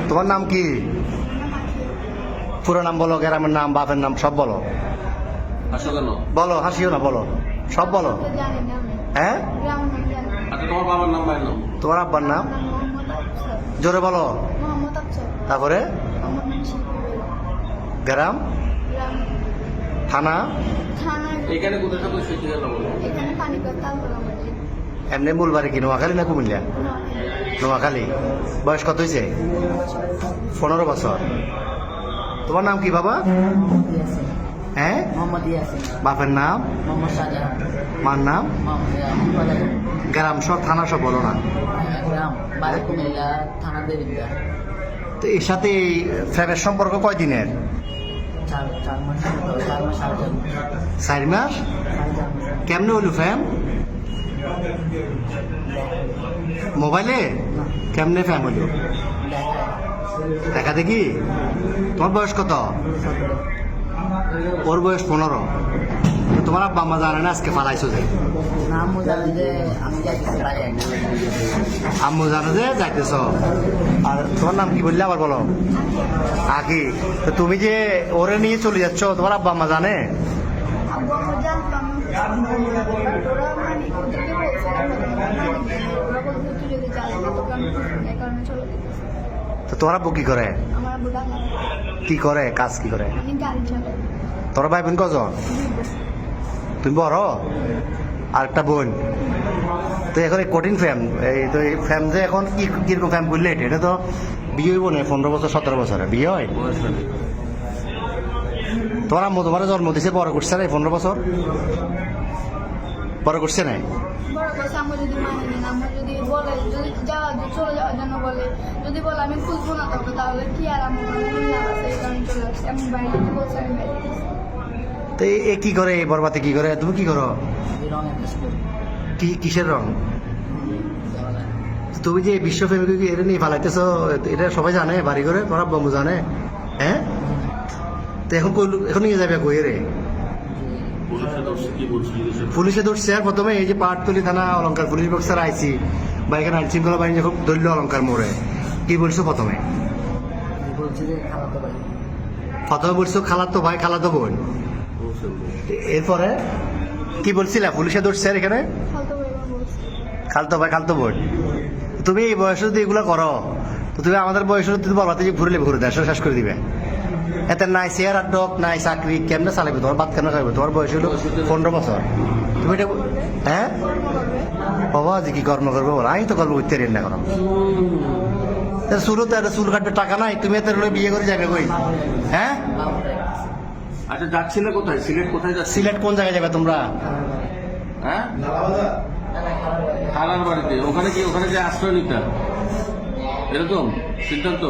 তোমার নাম কি? পুরো নাম বলো, গ্রামের নাম, বাপের নাম সব বলো। হাসো কেন? বলো, হাসিও না, বলো, সব বলো। হ্যাঁ, আচ্ছা, তোমার বাবার নাম, ভাইয়ের নাম? তোমার আব্বার নাম জোরে বলো। তারপরে গ্রাম, থানা, এখানে কোথায় থাকো সেই ঠিকানা বলো। এমনি মূল বাড়ি কি নোয়াখালী না কুমিল্লা? নোয়াখালী। বয়স কত হয়েছে? 15 বছর। তোমার নাম কি বাবা? হ্যাঁ, বাপের নাম, মার নাম, গ্রাম সব, থানা সব বলো না। তো এর সাথে এই ফ্যামের সম্পর্ক কয়দিনের? 4 মাস। কেমনে হইল ফ্যাম? মোবাইলে? কেমনে ফ্যাম হইল? দেখা দেখি। তোমার বয়স কত? ওর বয়স 15। তোমার আব্বা আম্মা জানে না আজকে পালাইছো যে? আম্মু জানে যে যাইতেছ। আর তোমার নাম কি বললে আবার বলো? আকি। তো তুমি যে ওরে নিয়ে চলে যাচ্ছ, তোমার আব্বা আম্মা জানে? তো তোমার আব্বু কি করে? কি করে, কাজ কি করে? তোর ভাই বোন কজন? তুমি বড়? আর একটা বোন। তো এখন এই কঠিন ফ্যাম, এই তো এই ফ্যাম যে এখন কি কিরকম ফ্যাম করলে এটা তো বিয়ে হইব না 15 বছর 17 বছরে বিয়ে হয়। তোমার আম্মু তোমার জন্ম দিছে, বড় করছে না 15 বছর? বড় করছে না? তো এ কি করে, এই বরবাতে কি করে? তুমি কি করো? কিসের রং? তুমি যে বিশ্ব ফেমিকে এটা নিয়ে ফালাইতেছো, এটা সবাই জানে বাড়ি করে? তোমার বন্ধু জানে? হ্যাঁ। তো এখন এখন নিয়ে যাবে কই রে? পুলিশে ধরছে। আর প্রথমে এই যে পাহাড়তলি থানা অলঙ্কার পুলিশ বক্সার আইসি বা এখানে আইন শৃঙ্খলা বাহিনী যখন ধরল অলঙ্কার মোড়ে, কি বলছো প্রথমে? প্রথমে বলছো খালাতো ভাই, খালাতো বোন। এরপরে কি বলছিলা? পুলিশে ধরছে আর এখানে খালতো ভাই, খালতো বোন। তুমি এই বয়সে যদি এগুলো করো, তো তুমি আমাদের বয়সে তুমি বলবাতে যে ঘুরলে ঘুরে দেশ শেষ করে দিবে। এতে নাই চেয়ার আর ডক, নাই চাকরি, কেমনে চালাবে? তোমার বাদ কেন খাইবে? তোমার বয়স হলো 15 বছর। তুমি এটা হ্যাঁ বাবা যে কি কর্ম করবো বলো? আমি তো কর্ম করতে রেন না করো। চুলও তো একটা চুল কাটবে টাকা নাই, তুমি এত বিয়ে করে যাবে কই? হ্যাঁ। আচ্ছা, যাচ্ছিলে কোথায়? সিলেট কোথায় যাচ্ছি? সিলেট কোন জায়গায় যাবে তোমরা? হ্যাঁ, খালার বাড়িতে। ওখানে কি, ওখানে যে আশ্রয় নিতে এরকম সিদ্ধান্ত?